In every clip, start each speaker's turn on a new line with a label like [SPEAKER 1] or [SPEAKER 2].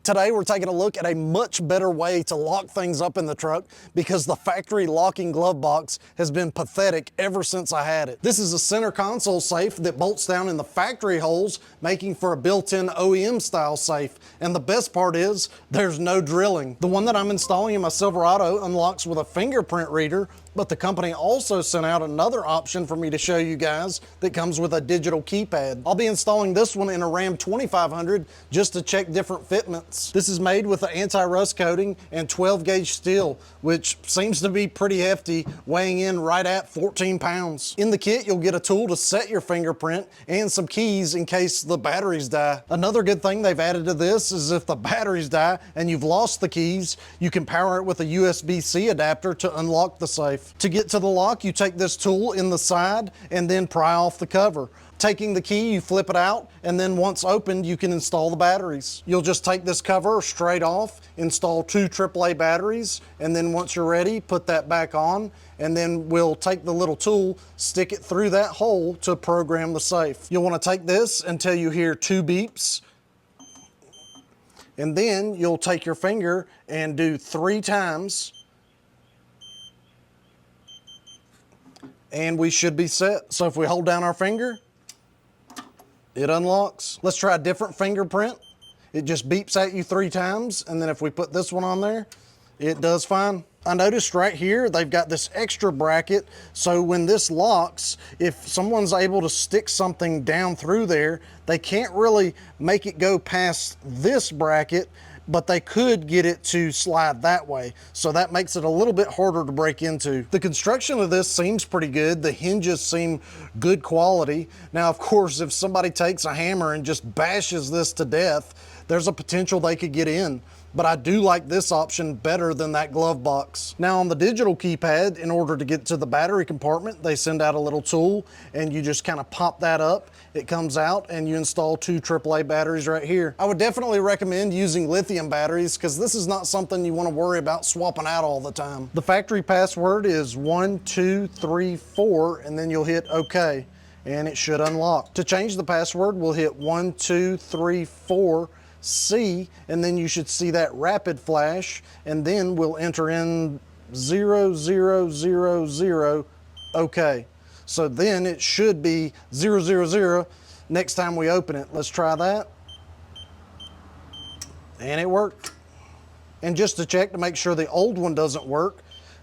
[SPEAKER 1] Today we're taking a look at a much better way to lock things up in the truck because the factory locking glove box has been pathetic ever since I had it. This is a center console safe that bolts down in the factory holes, making for a built-in OEM style safe. And the best part is there's no drilling. The one that I'm installing in my Silverado unlocks with a fingerprint reader, but the company also sent out another option for me to show you guys that comes with a digital keypad. I'll be installing this one in a Ram 2500 just to check different fitments. This is made with an anti-rust coating and 12 gauge steel, which seems to be pretty hefty, weighing in right at 14 pounds. In the kit, you'll get a tool to set your fingerprint and some keys in case the batteries die. Another good thing they've added to this is if the batteries die and you've lost the keys, you can power it with a USB-C adapter to unlock the safe. To get to the lock, you take this tool in the side and then pry off the cover. Taking the key, you flip it out, and then once opened, you can install the batteries. You'll just take this cover straight off, install 2 AAA batteries, and then once you're ready, put that back on, and then we'll take the little tool, stick it through that hole to program the safe. You'll want to take this until you hear 2 beeps, and then you'll take your finger and do 3 times, and we should be set. So if we hold down our finger, it unlocks. Let's try a different fingerprint. It just beeps at you 3 times, and then if we put this one on there, it does fine. I noticed right here, they've got this extra bracket, so when this locks, if someone's able to stick something down through there, they can't really make it go past this bracket, but they could get it to slide that way. So that makes it a little bit harder to break into. The construction of this seems pretty good. The hinges seem good quality. Now, of course, if somebody takes a hammer and just bashes this to death, there's a potential they could get in. But I do like this option better than that glove box. Now on the digital keypad, in order to get to the battery compartment, they send out a little tool and you just kind of pop that up. It comes out and you install 2 AAA batteries right here. I would definitely recommend using lithium batteries because this is not something you want to worry about swapping out all the time. The factory password is 1234 and then you'll hit OK and it should unlock. To change the password, we'll hit 1234 C, and then you should see that rapid flash, and then we'll enter in 0000, okay. So then it should be 000 next time we open it. Let's try that. And it worked. And just to check to make sure the old one doesn't work,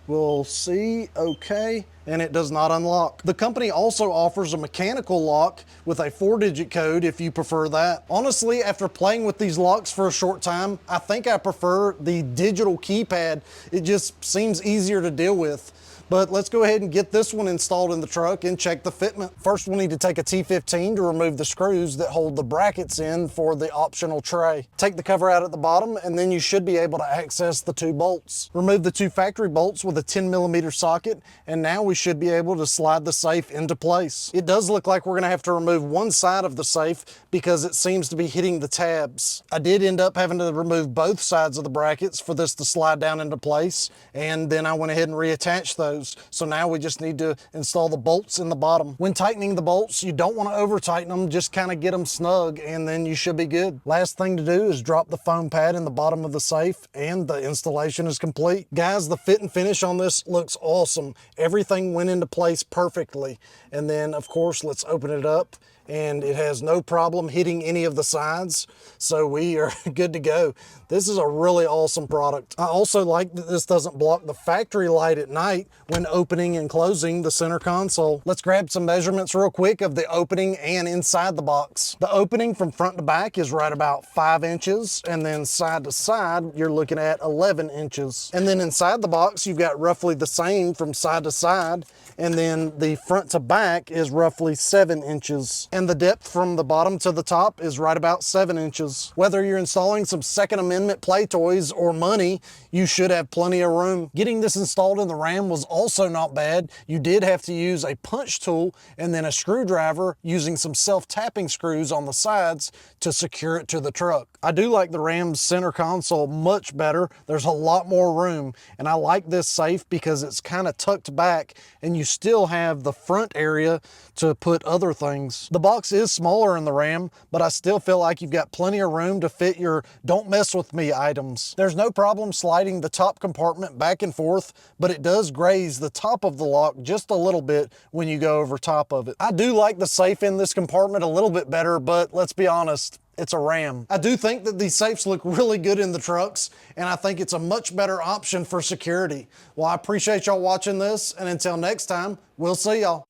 [SPEAKER 1] we'll see, okay, and it does not unlock. The company also offers a mechanical lock with a 4-digit code if you prefer that. Honestly, after playing with these locks for a short time, I think I prefer the digital keypad. It just seems easier to deal with. But let's go ahead and get this one installed in the truck and check the fitment. First, we'll need to take a T15 to remove the screws that hold the brackets in for the optional tray. Take the cover out at the bottom, and then you should be able to access the 2 bolts. Remove the 2 factory bolts with a 10mm socket, and now we should be able to slide the safe into place. It does look like we're gonna have to remove one side of the safe because it seems to be hitting the tabs. I did end up having to remove both sides of the brackets for this to slide down into place, and then I went ahead and reattached those. So now we just need to install the bolts in the bottom. When tightening the bolts, you don't want to over tighten them, just kind of get them snug and then you should be good. Last thing to do is drop the foam pad in the bottom of the safe and the installation is complete. Guys, the fit and finish on this looks awesome. Everything went into place perfectly. And then of course, let's open it up, and it has no problem hitting any of the sides. So we are good to go. This is a really awesome product. I also like that this doesn't block the factory light at night when opening and closing the center console. Let's grab some measurements real quick of the opening and inside the box. The opening from front to back is right about 5 inches, and then side to side, you're looking at 11 inches. And then inside the box, you've got roughly the same from side to side, and then the front to back is roughly 7 inches. And the depth from the bottom to the top is right about 7 inches. Whether you're installing some Second Amendment play toys or money, you should have plenty of room. Getting this installed in the Ram was also not bad. You did have to use a punch tool and then a screwdriver using some self-tapping screws on the sides to secure it to the truck. I do like the Ram's center console much better. There's a lot more room, and I like this safe because it's kind of tucked back and you still have the front area to put other things. The box is smaller in the Ram, but I still feel like you've got plenty of room to fit your don't mess with me items. There's no problem sliding the top compartment back and forth, but it does graze the top of the lock just a little bit when you go over top of it. I do like the safe in this compartment a little bit better, but let's be honest, it's a Ram. I do think that these safes look really good in the trucks, and I think it's a much better option for security. Well, I appreciate y'all watching this, and until next time, we'll see y'all.